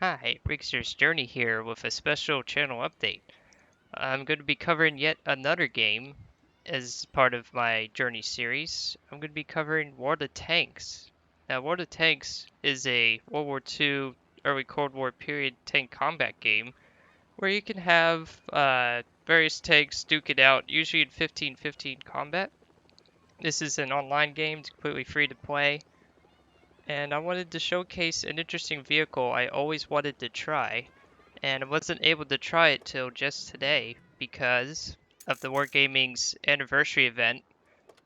Hi, Rigsters Journey here with a special channel update. I'm going to be covering yet another game as part of my Journey series. I'm going to be covering War of the Tanks. Now, War of the Tanks is a World War II, early Cold War period tank combat game where you can have various tanks duke it out, usually in 15-15 combat. This is an online game, it's completely free to play, and I wanted to showcase an interesting vehicle I always wanted to try and I wasn't able to try it till just today because of the Wargaming's anniversary event.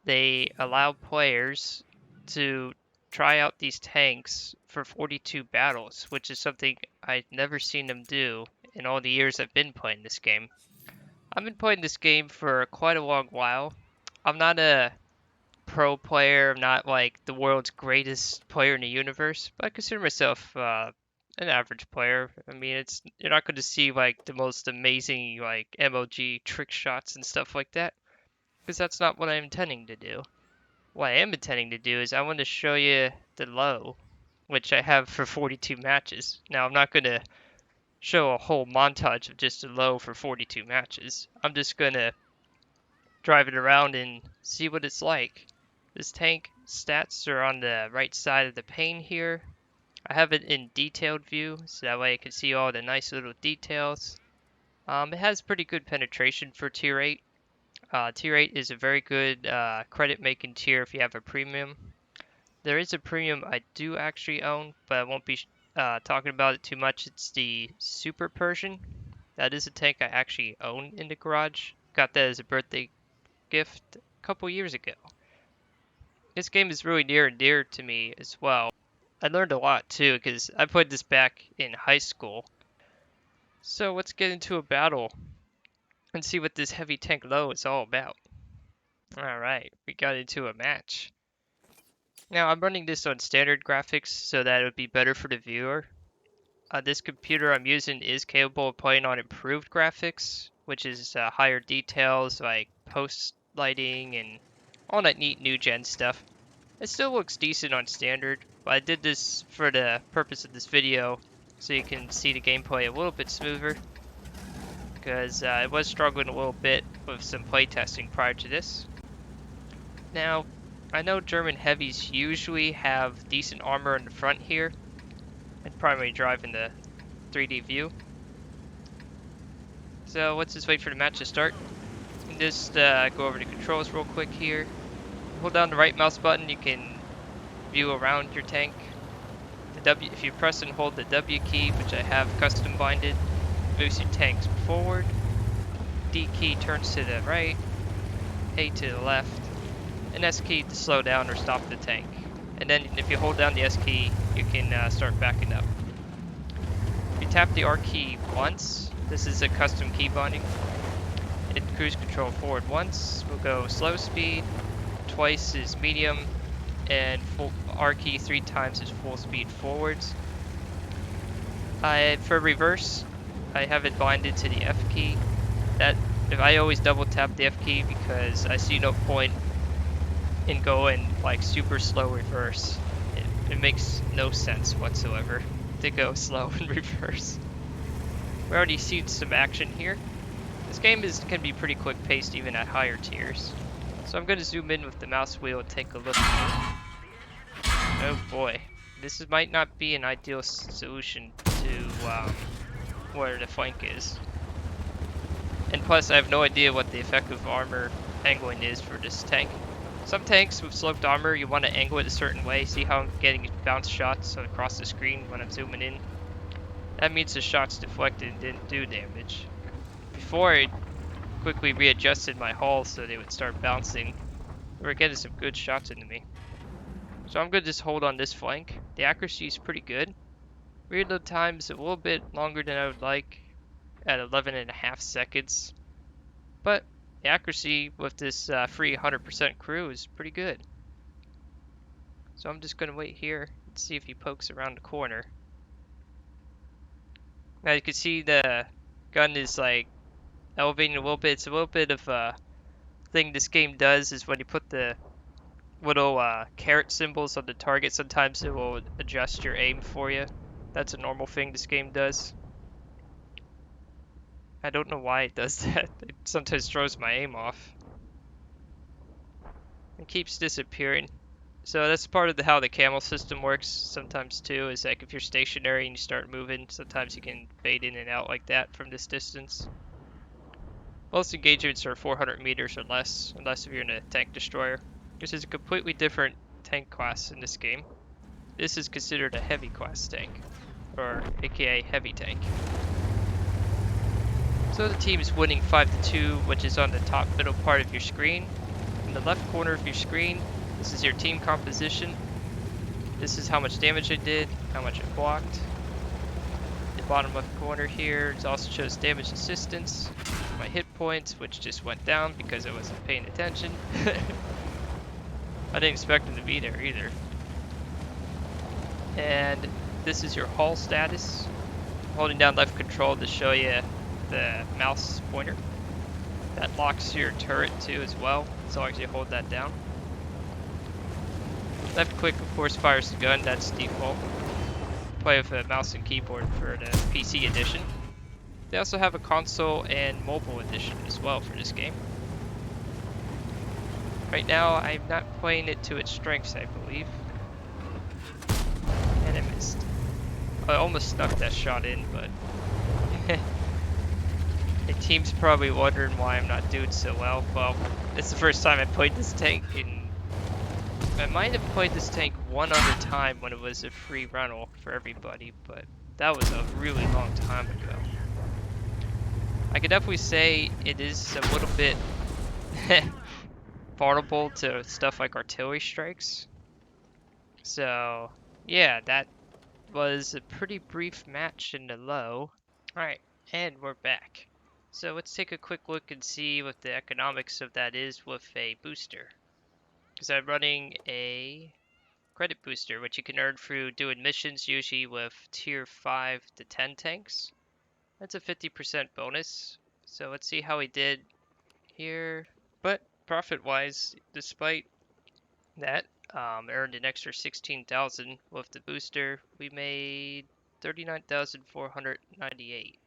They allowed players to try out these tanks for 42 battles, which is something I've never seen them do in all the years I've been playing this game. I've been playing this game for quite a long while. I'm not a pro player. I'm not like the world's greatest player in the universe, but I consider myself an average player. I mean, it's you're not going to see like the most amazing like MOG trick shots and stuff like that, because that's not what I'm intending to do. What I am intending to do is I want to show you the Lowe, which I have for 42 matches. Now, I'm not going to show a whole montage of just a Lowe for 42 matches. I'm just going to drive it around and see what it's like. This tank stats are on the right side of the pane here. I have it in detailed view, so that way I can see all the nice little details. It has pretty good penetration for tier 8. Tier 8 is a very good credit making tier if you have a premium. There is a premium I do actually own, but I won't be talking about it too much. It's the Super Persian. That is a tank I actually own in the garage. Got that as a birthday gift a couple years ago. This game is really near and dear to me as well. I learned a lot too because I played this back in high school. So let's get into a battle and see what this heavy tank Lowe is all about. Alright, we got into a match. Now I'm running this on standard graphics so that it would be better for the viewer. This computer I'm using is capable of playing on improved graphics, which is higher details like post lighting and all that neat new gen stuff. It still looks decent on standard, but I did this for the purpose of this video so you can see the gameplay a little bit smoother because I was struggling a little bit with some playtesting prior to this. Now, I know German heavies usually have decent armor in the front here and primary drive in the 3D view. So let's just wait for the match to start. And just go over the controls real quick here. Hold down the right mouse button, you can view around your tank. The W, if you press and hold the W key, which I have custom binded, moves your tanks forward. D key turns to the right, A to the left, and S key to slow down or stop the tank. And then if you hold down the S key, you can start backing up. If you tap the R key once, this is a custom key binding. Hit cruise control forward once, we'll go slow speed, twice is medium, and full R key 3 times is full speed forwards. For reverse, I have it binded to the F key. That if I always double tap the F key because I see no point in going like super slow reverse. It makes no sense whatsoever to go slow in reverse. We already seen some action here. This game can be pretty quick paced even at higher tiers. So I'm going to zoom in with the mouse wheel and take a look here. Oh boy, this might not be an ideal solution to where the flank is. And plus I have no idea what the effective armor angling is for this tank. Some tanks with sloped armor, you want to angle it a certain way. See how I'm getting bounce shots across the screen when I'm zooming in? That means the shots deflected and didn't do damage. Before I quickly readjusted my hull so they would start bouncing, they were getting some good shots into me. So I'm going to just hold on this flank. The accuracy is pretty good. Reload time is a little bit longer than I would like at 11.5 seconds. But the accuracy with this free 100% crew is pretty good. So I'm just going to wait here and see if he pokes around the corner. Now you can see the gun is like elevating a little bit. It's a little bit of a thing this game does is when you put the little caret symbols on the target, sometimes it will adjust your aim for you. That's a normal thing this game does. I don't know why it does that. It sometimes throws my aim off. It keeps disappearing. So that's part of how the camel system works sometimes too, is like if you're stationary and you start moving, sometimes you can fade in and out like that from this distance. Most engagements are 400 meters or less, unless if you're in a tank destroyer. This is a completely different tank class in this game. This is considered a heavy class tank, or aka heavy tank. So the team is winning 5-2, which is on the top middle part of your screen. In the left corner of your screen, this is your team composition. This is how much damage I did, how much I blocked. The bottom left corner here, it also shows damage assistance, my hit points, which just went down because I wasn't paying attention. I didn't expect them to be there either. And this is your hull status. Holding down left control to show you the mouse pointer. That locks your turret too as well, as long as you hold that down. Left click of course fires the gun, that's default. Play with a mouse and keyboard for the PC edition. They also have a console and mobile edition as well for this game. Right now I'm not playing it to its strengths, I believe. And I missed. I almost snuck that shot in, but the team's probably wondering why I'm not doing so well. Well, it's the first time I played this tank, and I might have played this tank one other time when it was a free rental for everybody, but that was a really long time ago. I could definitely say it is a little bit vulnerable to stuff like artillery strikes. So, yeah, that was a pretty brief match in the Lowe. Alright, and we're back. So let's take a quick look and see what the economics of that is with a booster. Because I'm running a credit booster, which you can earn through doing missions, usually with tier 5 to 10 tanks. That's a 50% bonus. So let's see how we did here. But profit-wise, despite that, earned an extra 16,000 with the booster. We made 39,498.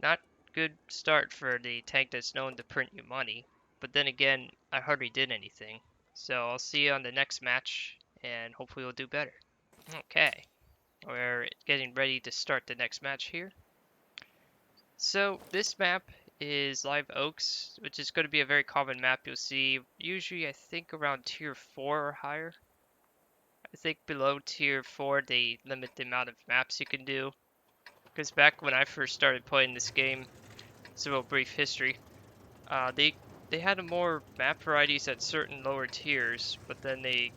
Not good start for the tank that's known to print you money. But then again, I hardly did anything. So I'll see you on the next match, and hopefully we'll do better. Okay, we're getting ready to start the next match here. So this map is Live Oaks, which is going to be a very common map you'll see usually I think around tier 4 or higher. I think below tier 4 they limit the amount of maps you can do. Because back when I first started playing this game, it's a real brief history, they had more map varieties at certain lower tiers, but then they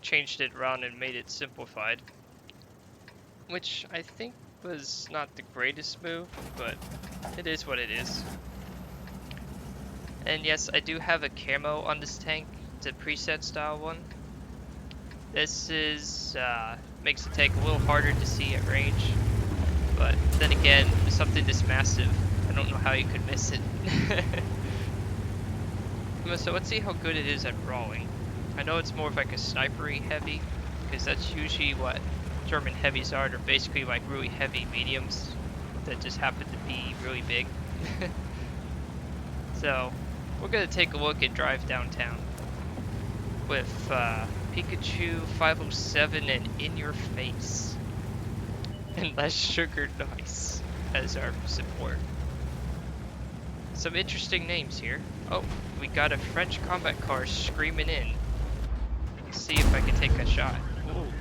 changed it around and made it simplified. Which I think was not the greatest move, but it is what it is. And yes, I do have a camo on this tank. It's a preset style one. This is makes the tank a little harder to see at range, but then again, with something this massive, I don't know how you could miss it. So let's see how good it is at brawling. I know it's more of like a snipery heavy, because that's usually what German heavies are. They're basically like really heavy mediums that just happen to be really big. So we're gonna take a look and drive downtown with Pikachu 507 and In Your Face and Less Sugar Nice as our support. Some interesting names here. Oh, we got a French combat car screaming in. Let's see if I can take a shot. Ooh,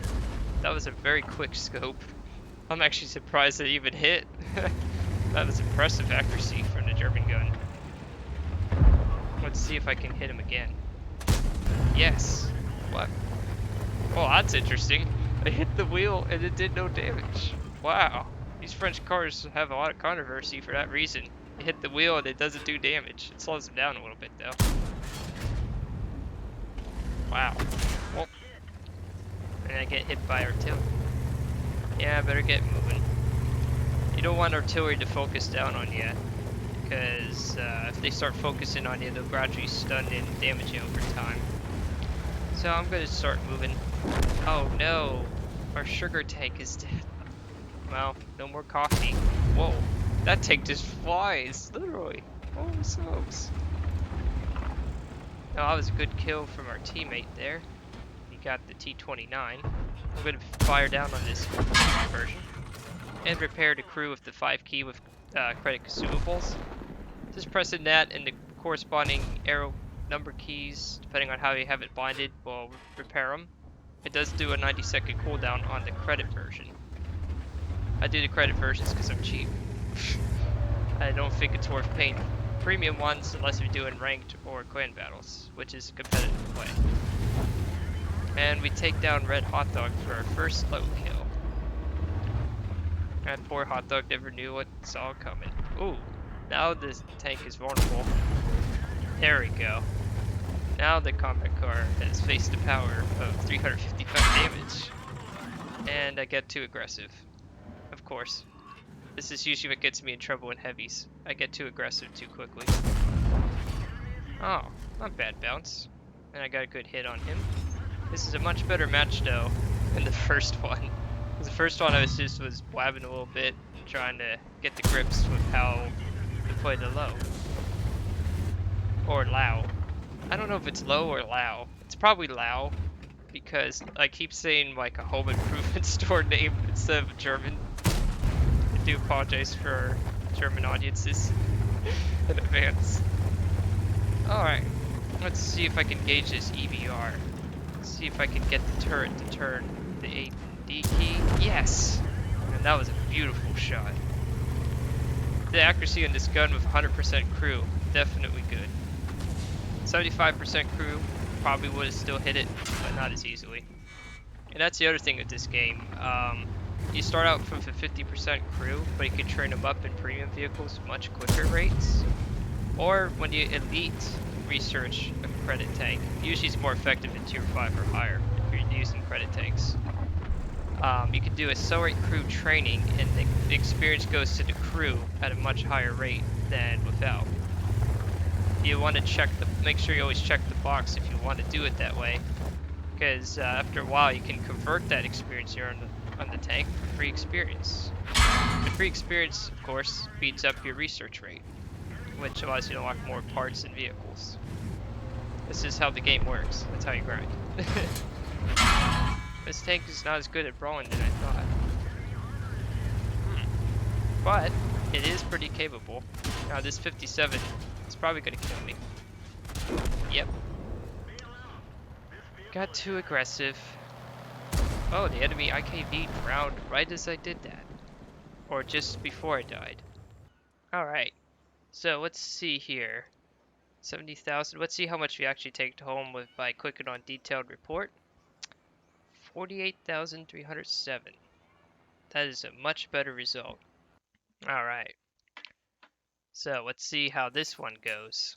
that was a very quick scope. I'm actually surprised it even hit. That was impressive accuracy from the German gun. Let's see if I can hit him again. Yes. What? Well, that's interesting. I hit the wheel and it did no damage. Wow. These French cars have a lot of controversy for that reason. You hit the wheel and it doesn't do damage. It slows them down a little bit though. Wow. Well, and I get hit by artillery. Yeah, I better get moving. You don't want artillery to focus down on you, because if they start focusing on you, they'll gradually stun and damage you over time. So I'm going to start moving. Oh no, our sugar tank is dead. Well, no more coffee. Whoa, that tank just flies, literally. Holy smokes. No, that was a good kill from our teammate there. He got the T-29. I'm going to fire down on this version. And repair the crew with the 5 key with credit consumables. Just pressing that and the corresponding arrow number keys, depending on how you have it binded, will repair them. It does do a 90-second cooldown on the credit version. I do the credit versions because I'm cheap. I don't think it's worth paying premium ones unless you're doing ranked or clan battles, which is a competitive play. And we take down Red Hot Dog for our first Lowe kill. That poor Hot Dog never knew what saw coming. Ooh, now this tank is vulnerable. There we go. Now the combat car has faced the power of 355 damage. And I get too aggressive. Of course. This is usually what gets me in trouble in heavies. I get too aggressive too quickly. Oh, not bad bounce. And I got a good hit on him. This is a much better match though than the first one. The first one I was blabbing a little bit, trying to get the grips with how to play the Lowe. Or Lowe. I don't know if it's Lowe or Lowe. It's probably Lowe, because I keep saying like a home improvement store name instead of German. I do apologize for German audiences in advance. Alright, let's see if I can gauge this EBR. Let's see if I can get the turret to turn the A and D key. Yes! And that was a beautiful shot. The accuracy on this gun with 100% crew, definitely good. 75% crew, probably would have still hit it, but not as easily. And that's the other thing with this game. You start out from 50% crew, but you can train them up in premium vehicles much quicker rates. Or when you elite research a credit tank, usually it's more effective in tier 5 or higher if you're using credit tanks. You can do accelerate crew training, and the experience goes to the crew at a much higher rate than without. You want to make sure you always check the box if you want to do it that way, because after a while you can convert that experience here on the tank for free experience. The free experience, of course, speeds up your research rate, which allows you to unlock more parts and vehicles. This is how the game works. That's how you grind. This tank is not as good at brawling than I thought. But it is pretty capable. Now this 57 is probably going to kill me. Yep. Got too aggressive. Oh, the enemy IKV'd round right as I did that. Or just before I died. Alright. So let's see here. 70,000. Let's see how much we actually take home with by clicking on detailed report. 48,307. That is a much better result. Alright. So let's see how this one goes.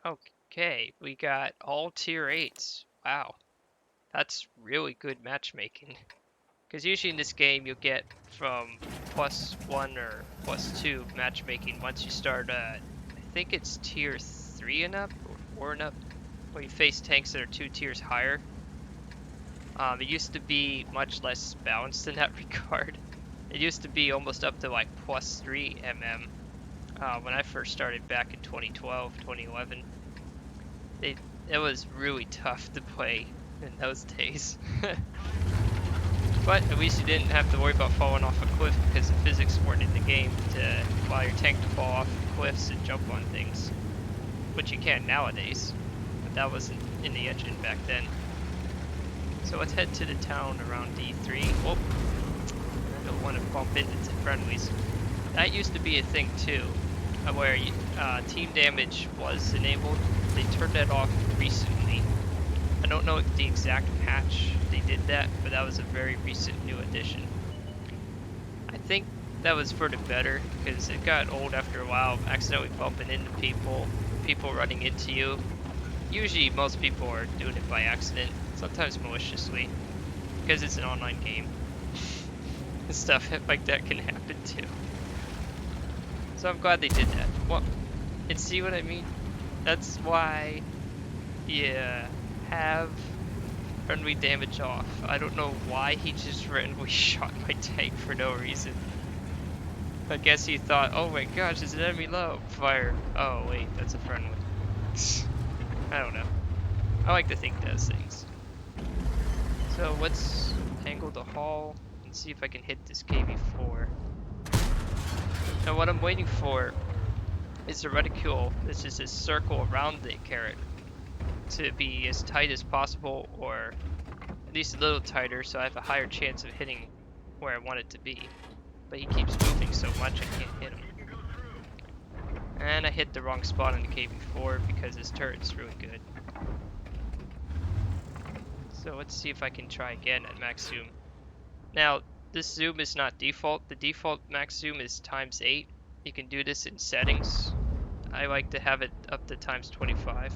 Okay, we got all tier 8s. Wow. That's really good matchmaking. Because usually in this game you'll get from +1 or +2 matchmaking once you start, I think it's tier 3 and up, or 4 and up, where you face tanks that are 2 tiers higher. It used to be much less balanced in that regard. It used to be almost up to like +3 mm when I first started back in 2012, 2011. It was really tough to play in those days. But at least you didn't have to worry about falling off a cliff because the physics weren't in the game to allow your tank to fall off cliffs and jump on things, which you can nowadays, but that wasn't in the engine back then. So let's head to the town around D3. Whoop. I don't want to bump into friendlies. That used to be a thing too, where team damage was enabled. They turned that off recently. I don't know the exact patch they did that, but that was a very recent new addition. I think that was for the better, because it got old after a while, accidentally bumping into people running into you. Usually most people are doing it by accident, sometimes maliciously, because it's an online game. Stuff like that can happen too. So I'm glad they did that. Well, and see what I mean? That's why you have friendly damage off. I don't know why he just randomly shot my tank for no reason. I guess he thought, oh my gosh, there's an enemy low. Fire. Oh wait, that's a friendly. I don't know. I like to think those things. So let's angle the hull and see if I can hit this KV4. Now what I'm waiting for is the reticule. This is a circle around the carrot to be as tight as possible, or at least a little tighter, so I have a higher chance of hitting where I want it to be. But he keeps moving so much I can't hit him. And I hit the wrong spot on the KV4 because his turret's really good. So let's see if I can try again at max zoom. Now, this zoom is not default. The default max zoom is ×8. You can do this in settings. I like to have it up to ×25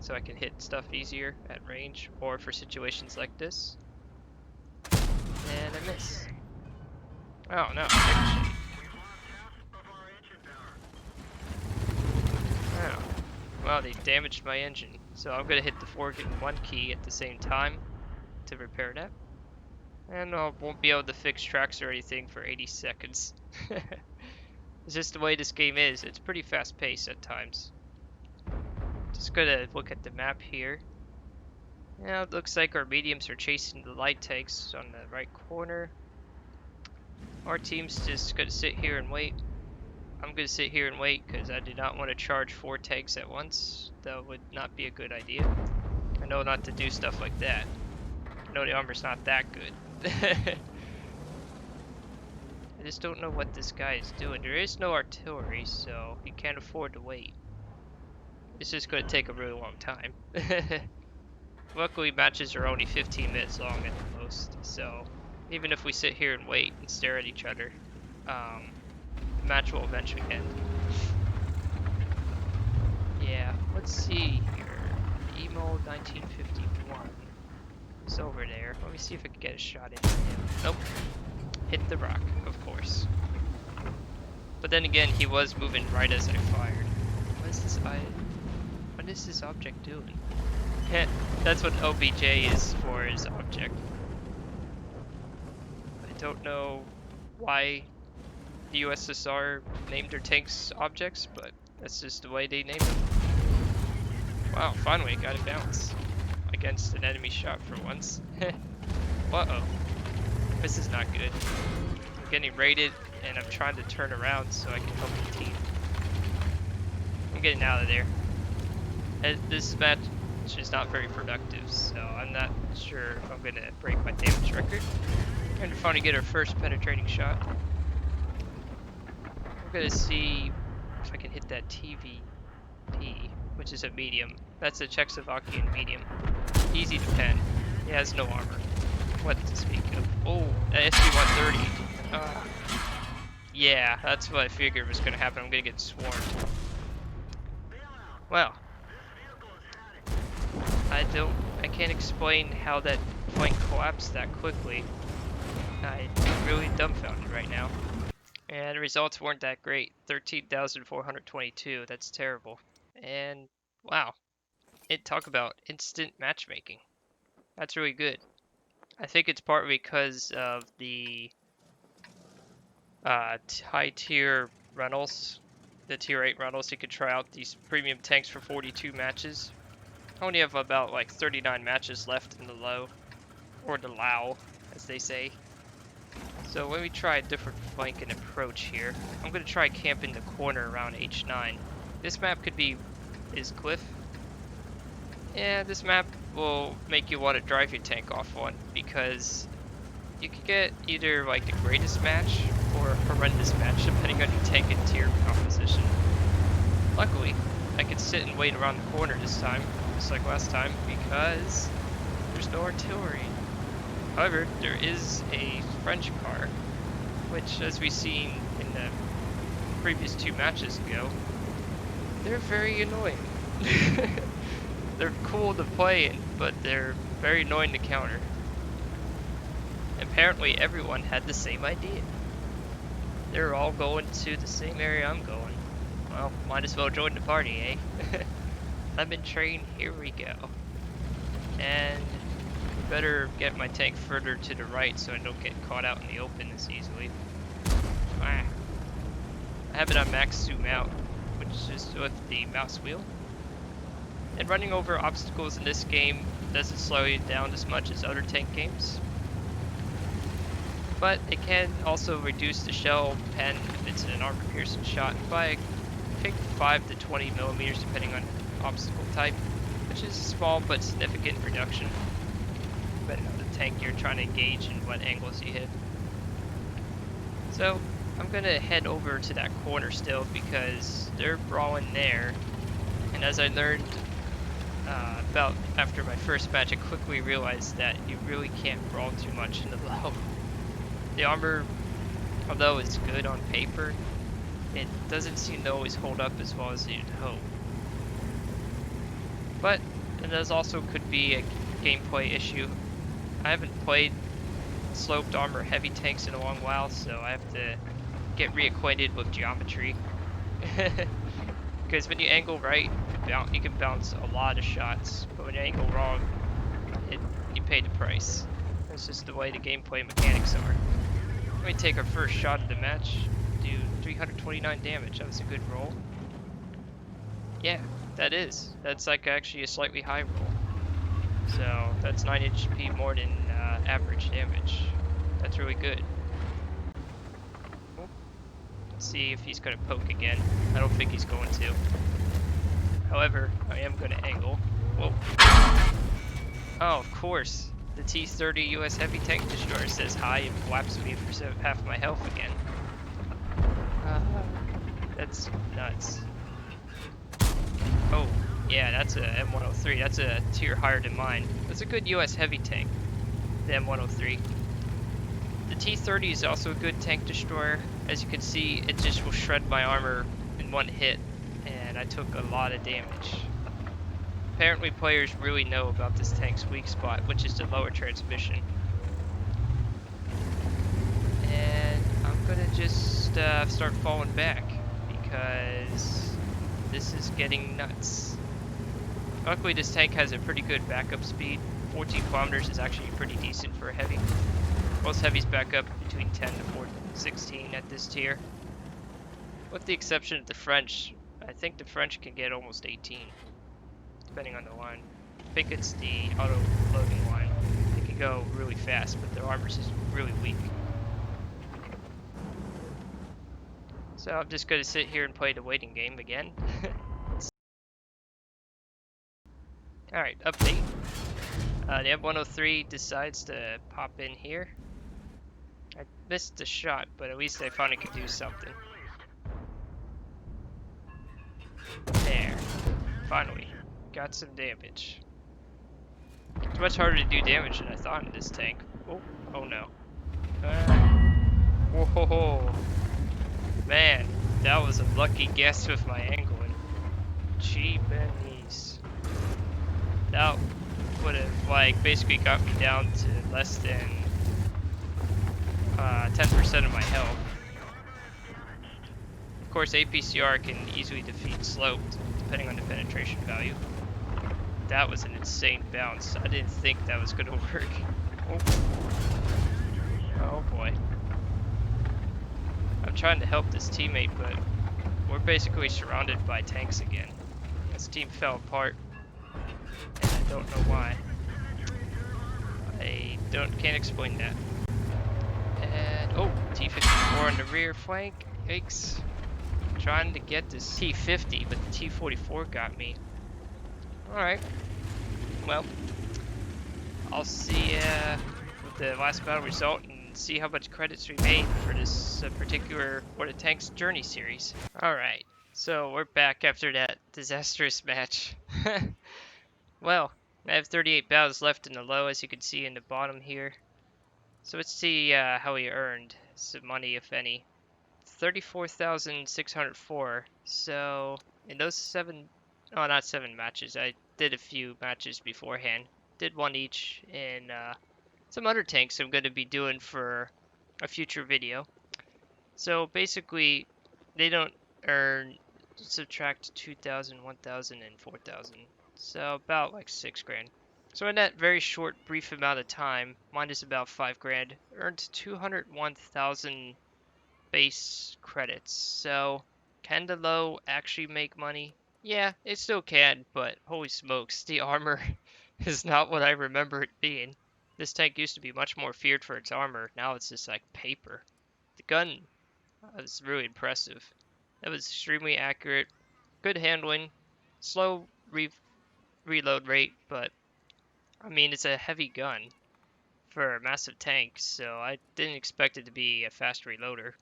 so I can hit stuff easier at range or for situations like this. And I miss. Oh no. Oh. Well, they damaged my engine. So I'm going to hit the forward and 1 key at the same time to repair that. And I won't be able to fix tracks or anything for 80 seconds. It's just the way this game is. It's pretty fast paced at times. Just gonna look at the map here. Now it looks like our mediums are chasing the light tanks on the right corner. Our team's just gonna sit here and wait. I'm gonna sit here and wait because I do not want to charge 4 tanks at once. That would not be a good idea. I know not to do stuff like that. I know the armor's not that good. I just don't know what this guy is doing. There is no artillery, so he can't afford to wait. It's just going to take a really long time. Luckily, matches are only 15 minutes long at the most, so even if we sit here and wait and stare at each other, the match will eventually end. Yeah, let's see here. Emo 1951 is over there. Let me see if I can get a shot in on him. Nope. Hit the rock, of course. But then again, he was moving right as I fired. What is this object doing? That's what OBJ is for, his object. I don't know why the USSR named their tanks objects, but that's just the way they named them. Wow, finally got it balanced against an enemy shot for once. Uh-oh. This is not good. I'm getting raided and I'm trying to turn around so I can help the team. I'm getting out of there. This match is not very productive, so I'm not sure if I'm going to break my damage record. Kind of fun to get our first penetrating shot. I'm going to see if I can hit that TVP, which is a medium. That's a Czechoslovakian medium. Easy to pen. He has no armor. What to speak of. Oh, that SP130. Yeah, that's what I figured was going to happen. I'm going to get swarmed. Well. I can't explain how that flank collapsed that quickly. I'm really dumbfounded right now. And the results weren't that great. 13,422, that's terrible. And wow, talk about instant matchmaking. That's really good. I think it's partly because of the high tier rentals, the tier 8 rentals. You could try out these premium tanks for 42 matches. I only have about like 39 matches left in the Lowe, or the Lowe, as they say. So let me try a different flank and approach here. I'm going to try camping the corner around H9. This map could be his cliff. Yeah, this map will make you want to drive your tank off one, because you could get either like the greatest match or a horrendous match depending on your tank and tier composition. Luckily, I could sit and wait around the corner this time, just like last time, because there's no artillery. However, there is a French car, which, as we've seen in the previous 2 matches ago, they're very annoying. They're cool to play in, but they're very annoying to counter. Apparently everyone had the same idea. They're all going to the same area I'm going. Well, might as well join the party, eh? Lemon train, here we go. And better get my tank further to the right so I don't get caught out in the open as easily. Ah. I have it on max zoom out, which is just with the mouse wheel. And running over obstacles in this game doesn't slow you down as much as other tank games. But it can also reduce the shell pen if it's an armor piercing shot by, I think, 5 to 20 millimeters depending on obstacle type, which is a small but significant reduction depending on the tank you're trying to engage and what angles you hit. So I'm gonna head over to that corner still because they're brawling there, and as I learned about after my first match, I quickly realized that you really can't brawl too much in the Lowe. The armor, although it's good on paper, it doesn't seem to always hold up as well as you'd hope. But it does also could be a gameplay issue. I haven't played sloped armor heavy tanks in a long while, so I have to get reacquainted with geometry. Because when you angle right, you can bounce a lot of shots, but when you angle wrong, you pay the price. That's just the way the gameplay mechanics are. Let me take our first shot of the match. Do 329 damage. That was a good roll. Yeah, that is. That's like actually a slightly high roll. So that's 9 HP more than average damage. That's really good. Let's see if he's going to poke again. I don't think he's going to. However, I am going to angle. Whoa. Oh, of course. The T-30 US Heavy Tank Destroyer says hi and whaps me for half my health again. That's nuts. Oh, yeah, that's a M103. That's a tier higher than mine. That's a good US heavy tank, the M103. The T-30 is also a good tank destroyer. As you can see, it just will shred my armor in one hit, and I took a lot of damage. Apparently players really know about this tank's weak spot, which is the lower transmission. And I'm gonna just start falling back, because this is getting nuts. Luckily this tank has a pretty good backup speed. 14 kilometers is actually pretty decent for a heavy. Most heavies back up between 10 to 16 at this tier. With the exception of the French, I think the French can get almost 18, depending on the line. I think it's the auto loading line. They can go really fast, but their armor is really weak. So I'm just going to sit here and play the waiting game again. Alright, update. The M103 decides to pop in here. I missed the shot, but at least I finally could do something. There. Finally. Got some damage. It's much harder to do damage than I thought in this tank. Oh, oh no. Whoa. Man, that was a lucky guess with my angling. Jeepanies. That would have, like, basically got me down to less than 10% of my health. Of course, APCR can easily defeat sloped, depending on the penetration value. That was an insane bounce. I didn't think that was going to work. Oh boy. I'm trying to help this teammate, but we're basically surrounded by tanks again. This team fell apart, and I don't know why. Can't explain that. And oh, T-54 on the rear flank. Yikes. Trying to get this T-50, but the T-44 got me. Alright. Well, I'll see with the last battle result and see how much credits we made for this particular War of the Tanks Journey series. Alright, so we're back after that disastrous match. Well, I have 38 battles left in the Lowe, as you can see in the bottom here. So let's see how we earned some money, if any. 34,604. So in those not 7 matches. I did a few matches beforehand. Did one each in some other tanks I'm going to be doing for a future video. So basically, they don't earn, subtract 2,000, 1,000, and 4,000. So about like 6 grand. So in that very short, brief amount of time, mine is about 5 grand, earned 201,000 base credits. So can the Lowe actually make money? Yeah, it still can, but holy smokes, the armor is not what I remember it being. This tank used to be much more feared for its armor. Now it's just like paper. The gun was really impressive. It was extremely accurate, good handling, slow reload rate, but I mean, it's a heavy gun for a massive tank, so I didn't expect it to be a fast reloader.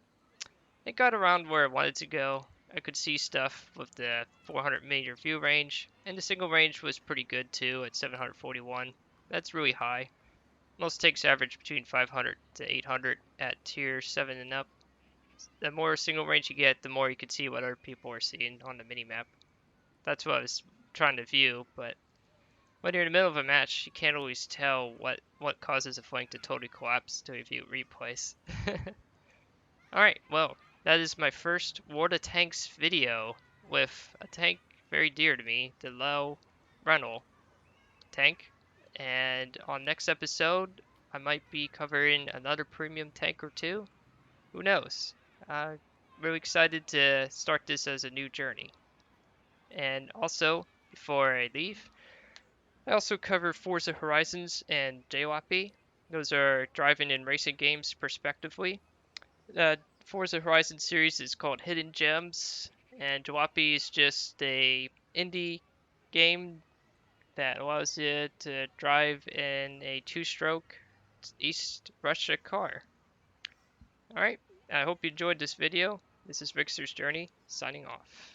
It got around where I wanted to go. I could see stuff with the 400-meter view range, and the single range was pretty good too at 741. That's really high. Most tanks average between 500 to 800 at tier 7 and up. The more single range you get, the more you can see what other people are seeing on the minimap. That's what I was trying to view, but when you're in the middle of a match, you can't always tell what causes a flank to totally collapse until you view replays. Alright, well, that is my first War of Tanks video with a tank very dear to me, the Lowe rental tank. And on next episode, I might be covering another premium tank or two. Who knows? Really excited to start this as a new journey. And also, before I leave, I also cover Forza Horizons and JWAP. Those are driving and racing games, respectively. Forza Horizon series is called Hidden Gems, and JWAP is just a indie game that allows you to drive in a two-stroke East Russia car. Alright, I hope you enjoyed this video. This is Rigsters Journey, signing off.